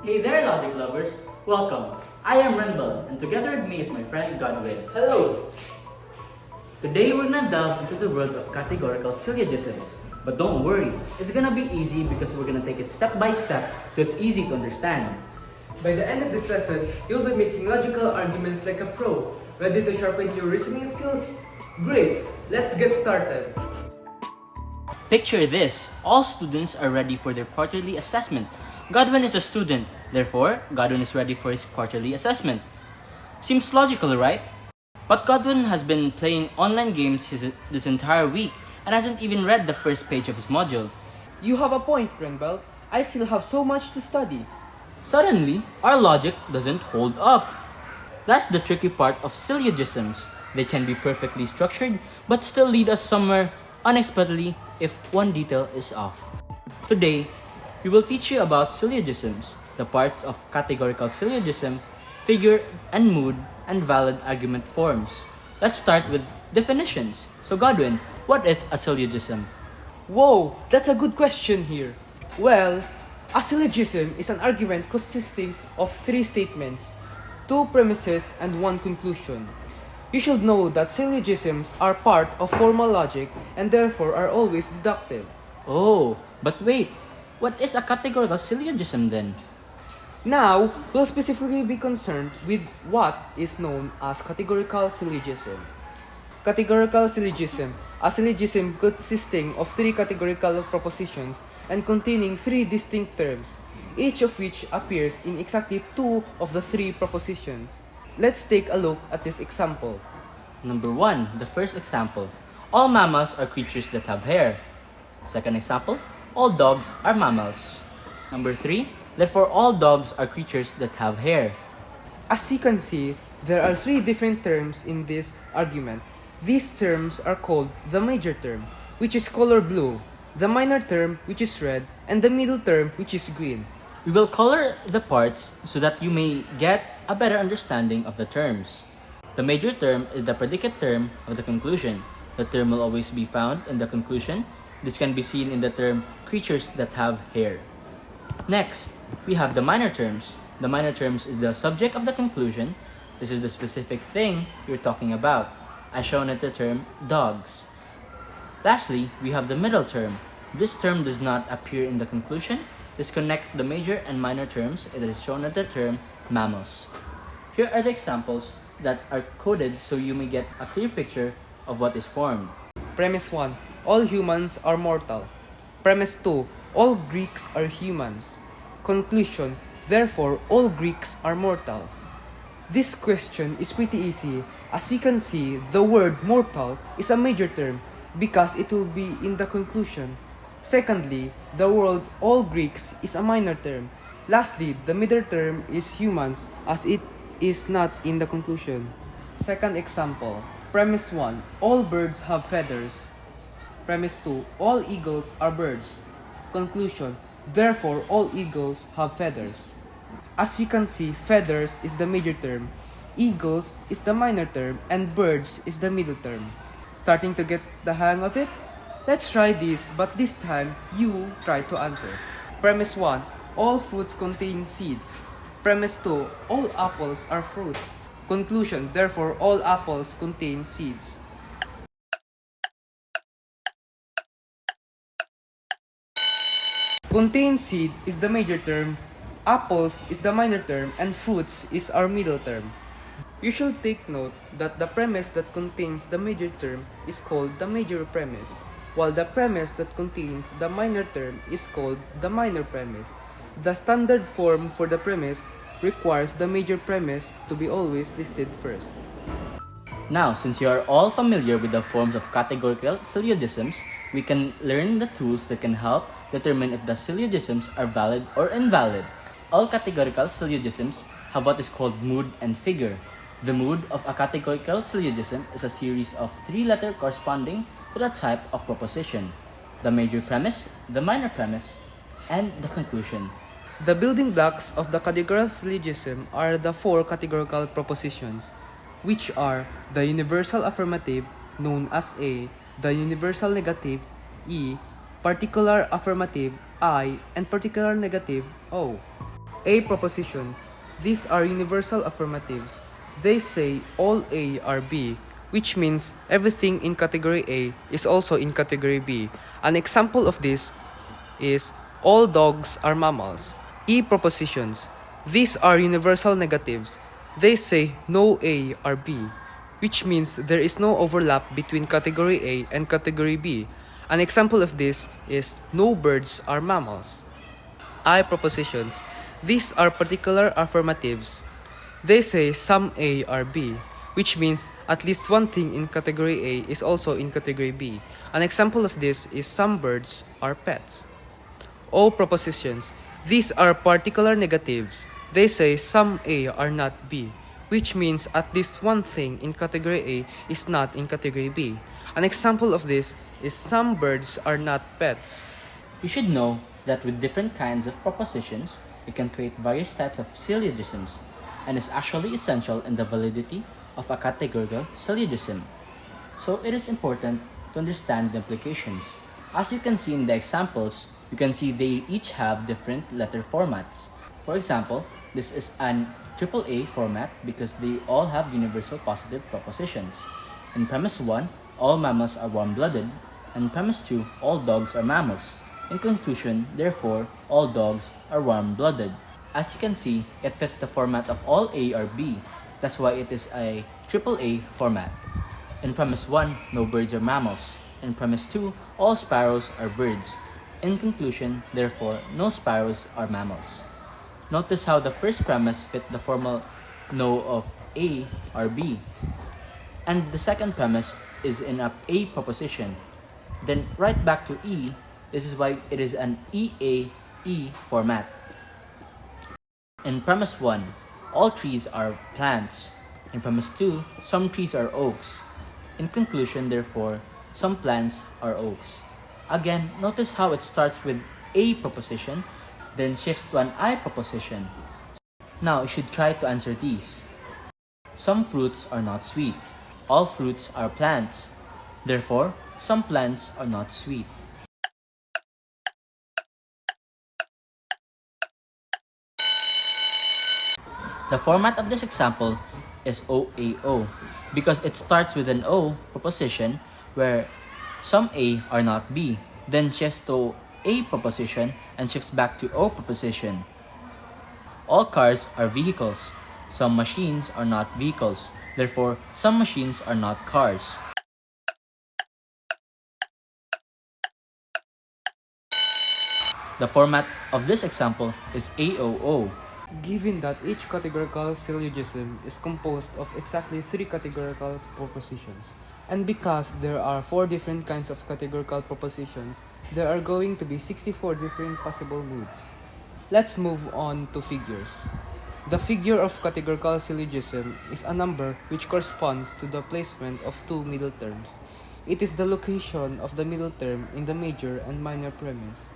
Hey there, logic lovers! Welcome! I am Renbel, and together with me is my friend Godwin. Hello! Today we're gonna delve into the world of categorical syllogisms. But don't worry, it's gonna be easy because we're gonna take it step by step so it's easy to understand. By the end of this lesson, you'll be making logical arguments like a pro. Ready to sharpen your reasoning skills? Great! Let's get started! Picture this, all students are ready for their quarterly assessment. Godwin is a student, therefore, Godwin is ready for his quarterly assessment. Seems logical, right? But Godwin has been playing online games this entire week and hasn't even read the first page of his module. You have a point, Renbel. I still have so much to study. Suddenly, our logic doesn't hold up. That's the tricky part of syllogisms. They can be perfectly structured but still lead us somewhere unexpectedly if one detail is off. Today, we will teach you about syllogisms, the parts of categorical syllogism, figure and mood, and valid argument forms. Let's start with definitions. So Godwin, what is a syllogism? Whoa, that's a good question here. Well, a syllogism is an argument consisting of three statements, two premises, and one conclusion. You should know that syllogisms are part of formal logic and therefore are always deductive. Oh, but wait, what is a categorical syllogism then? Now, we'll specifically be concerned with what is known as categorical syllogism. Categorical syllogism, a syllogism consisting of three categorical propositions and containing three distinct terms, each of which appears in exactly two of the three propositions. Let's take a look at this example. Number 1, the first example. All mammals are creatures that have hair. Second example, all dogs are mammals. Number 3, therefore all dogs are creatures that have hair. As you can see, there are three different terms in this argument. These terms are called the major term, which is color blue, the minor term, which is red, and the middle term, which is green. We will color the parts so that you may get a better understanding of the terms. The major term is the predicate term of the conclusion. The term will always be found in the conclusion. This can be seen in the term creatures that have hair. Next, we have the minor terms. The minor terms is the subject of the conclusion. This is the specific thing you're talking about, as shown at the term dogs. Lastly, we have the middle term. This term does not appear in the conclusion. This connects the major and minor terms. It is shown at the term mammals. Here are the examples that are coded so you may get a clear picture of what is formed. Premise 1. All humans are mortal. Premise 2. All Greeks are humans. Conclusion. Therefore, all Greeks are mortal. This question is pretty easy. As you can see, the word mortal is a major term because it will be in the conclusion. Secondly, the word all Greeks is a minor term. Lastly, the middle term is humans as it is not in the conclusion. Second example. Premise 1. All birds have feathers. Premise 2. All eagles are birds. Conclusion. Therefore, all eagles have feathers. As you can see, feathers is the major term, eagles is the minor term, and birds is the middle term. Starting to get the hang of it? Let's try this, but this time, you try to answer. Premise 1. All fruits contain seeds. Premise 2. All apples are fruits. Conclusion. Therefore, all apples contain seeds. Contain seed is the major term, apples is the minor term, and fruits is our middle term. You should take note that the premise that contains the major term is called the major premise, while the premise that contains the minor term is called the minor premise. The standard form for the premise requires the major premise to be always listed first. Now, since you are all familiar with the forms of categorical syllogisms, we can learn the tools that can help determine if the syllogisms are valid or invalid. All categorical syllogisms have what is called mood and figure. The mood of a categorical syllogism is a series of three letters corresponding to the type of proposition: the major premise, the minor premise, and the conclusion. The building blocks of the categorical syllogism are the four categorical propositions, which are the universal affirmative, known as A, the universal negative, E, particular affirmative, I, and particular negative, O. A propositions. These are universal affirmatives. They say all A are B, which means everything in category A is also in category B. An example of this is all dogs are mammals. E propositions. These are universal negatives. They say no A are B, which means there is no overlap between category A and category B. An example of this is no birds are mammals. I propositions. These are particular affirmatives. They say some A are B, which means at least one thing in category A is also in category B. An example of this is some birds are pets. O propositions. These are particular negatives. They say some A are not B, which means at least one thing in category A is not in category B. An example of this is some birds are not pets. You should know that with different kinds of propositions, we can create various types of syllogisms, and is actually essential in the validity of a categorical syllogism. So it is important to understand the implications. As you can see in the examples, you can see they each have different letter formats. For example, this is an AAA format because they all have universal positive propositions. In premise 1, all mammals are warm-blooded, and premise 2, all dogs are mammals. In conclusion, therefore, all dogs are warm-blooded. As you can see, it fits the format of all A or B. That's why it is a AAA format. In premise 1, no birds are mammals. In premise 2, all sparrows are birds. In conclusion, therefore, no sparrows are mammals. Notice how the first premise fit the formal no of A or B. And the second premise is in a A proposition. Then right back to E, this is why it is an EAE format. In premise 1, all trees are plants. In premise 2, some trees are oaks. In conclusion, therefore, some plants are oaks. Again, notice how it starts with A proposition, then shifts to an I proposition. Now, you should try to answer these. Some fruits are not sweet. All fruits are plants. Therefore, some plants are not sweet. The format of this example is OAO because it starts with an O proposition where some A are not B, then shifts to A proposition and shifts back to O proposition. All cars are vehicles. Some machines are not vehicles. Therefore, some machines are not cars. The format of this example is AOO. Given that each categorical syllogism is composed of exactly 3 categorical propositions, and because there are 4 different kinds of categorical propositions, there are going to be 64 different possible moods. Let's move on to figures. The figure of categorical syllogism is a number which corresponds to the placement of 2 middle terms. It is the location of the middle term in the major and minor premise.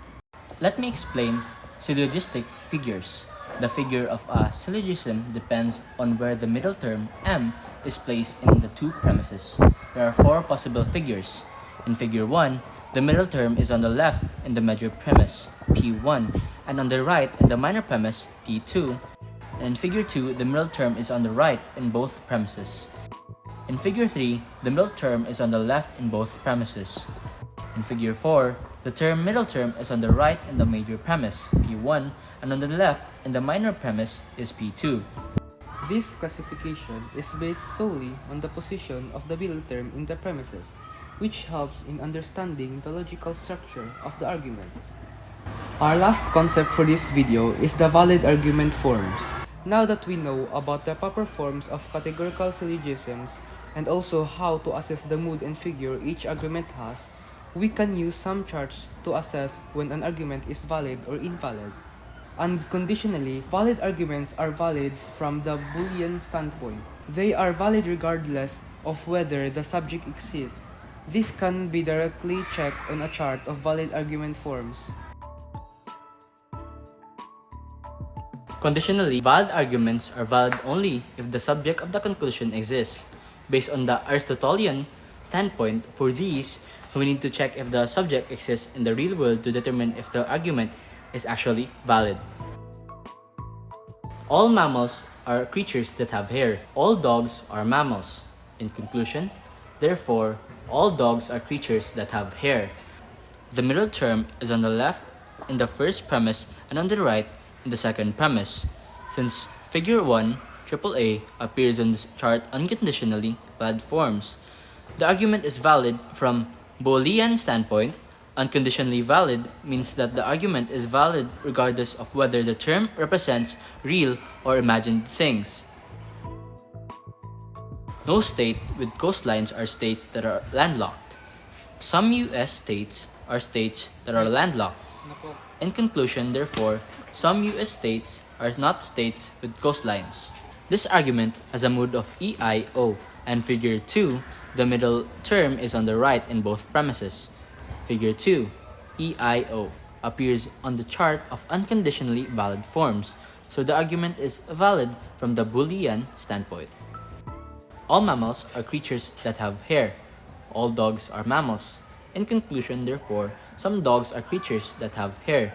Let me explain syllogistic figures. The figure of a syllogism depends on where the middle term M is placed in the 2 premises. There are 4 possible figures. In figure 1, the middle term is on the left in the major premise, P1, and on the right in the minor premise, P2. And in figure 2, the middle term is on the right in both premises. In figure 3, the middle term is on the left in both premises. In figure 4, the middle term is on the right in the major premise, P1, and on the left in the minor premise is P2. This classification is based solely on the position of the middle term in the premises, which helps in understanding the logical structure of the argument. Our last concept for this video is the valid argument forms. Now that we know about the proper forms of categorical syllogisms and also how to assess the mood and figure each argument has, we can use some charts to assess when an argument is valid or invalid. Unconditionally, valid arguments are valid from the Boolean standpoint. They are valid regardless of whether the subject exists. This can be directly checked on a chart of valid argument forms. Conditionally, valid arguments are valid only if the subject of the conclusion exists. Based on the Aristotelian standpoint, for these, we need to check if the subject exists in the real world to determine if the argument is actually valid. All mammals are creatures that have hair. All dogs are mammals. In conclusion, therefore, all dogs are creatures that have hair. The middle term is on the left in the first premise and on the right in the second premise. Since figure 1, AAA, appears on this chart unconditionally valid forms, the argument is valid from Boholian standpoint. Unconditionally valid means that the argument is valid regardless of whether the term represents real or imagined things. No state with coastlines are states that are landlocked. Some US states are states that are landlocked. In conclusion, therefore, some US states are not states with coastlines. This argument has a mood of EIO, and figure 2, the middle term is on the right in both premises. Figure 2, EIO, appears on the chart of unconditionally valid forms, so the argument is valid from the Boolean standpoint. All mammals are creatures that have hair. All dogs are mammals. In conclusion, therefore, some dogs are creatures that have hair.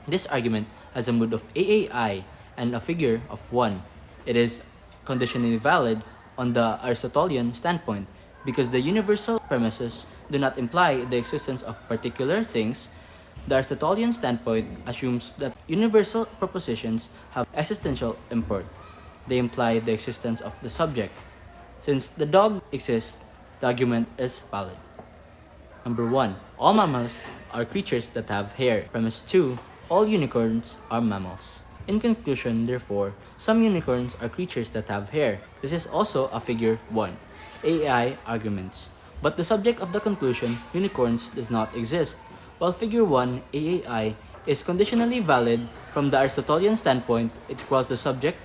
This argument has a mood of AAI and a figure of 1. It is conditionally valid on the Aristotelian standpoint because the universal premises do not imply the existence of particular things. The Aristotelian standpoint assumes that universal propositions have existential import. They imply the existence of the subject. Since the dog exists, the argument is valid. Number 1. All mammals are creatures that have hair. Premise 2. All unicorns are mammals. In conclusion, therefore, some unicorns are creatures that have hair. This is also a figure 1. AI arguments. But the subject of the conclusion, unicorns, does not exist, while figure 1, AAI, is conditionally valid from the Aristotelian standpoint. It requires the subject,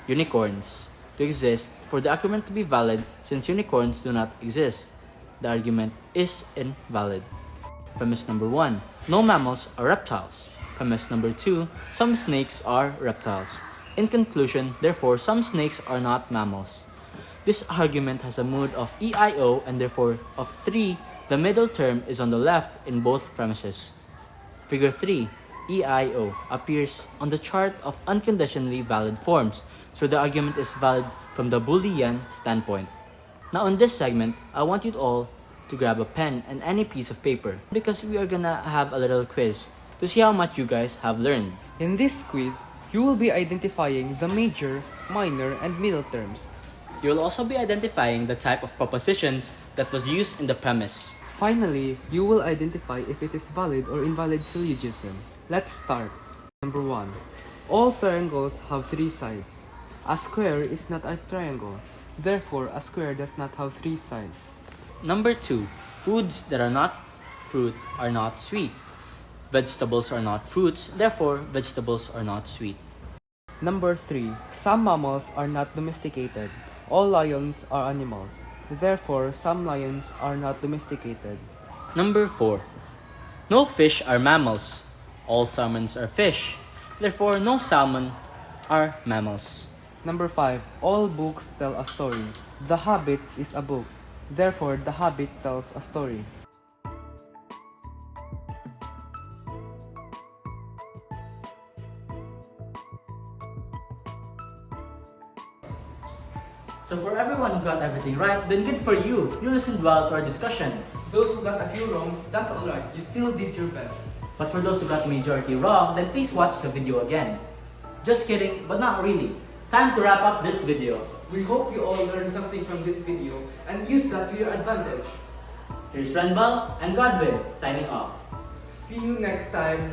unicorns, to exist for the argument to be valid. Since unicorns do not exist, the argument is invalid. Premise number 1. No mammals are reptiles. Premise number 2. Some snakes are reptiles. In conclusion, therefore, some snakes are not mammals. This argument has a mood of EIO and therefore of 3. The middle term is on the left in both premises. Figure 3, EIO, appears on the chart of unconditionally valid forms, so the argument is valid from the Boolean standpoint. Now in this segment, I want you all to grab a pen and any piece of paper because we are gonna have a little quiz to see how much you guys have learned. In this quiz, you will be identifying the major, minor, and middle terms. You will also be identifying the type of propositions that was used in the premise. Finally, you will identify if it is valid or invalid syllogism. Let's start. Number 1. All triangles have 3 sides. A square is not a triangle. Therefore, a square does not have 3 sides. Number 2. Foods that are not fruit are not sweet. Vegetables are not fruits, therefore vegetables are not sweet. Number 3. Some mammals are not domesticated. All lions are animals. Therefore, some lions are not domesticated. Number 4. No fish are mammals. All salmons are fish. Therefore, no salmon are mammals. Number 5. All books tell a story. The Hobbit is a book. Therefore, The Hobbit tells a story. So for everyone who got everything right, then good for you. You listened well to our discussions. Those who got a few wrongs, that's alright. You still did your best. But for those who got the majority wrong, then please watch the video again. Just kidding, but not really. Time to wrap up this video. We hope you all learned something from this video and use that to your advantage. Here's Renval and Godwin signing off. See you next time.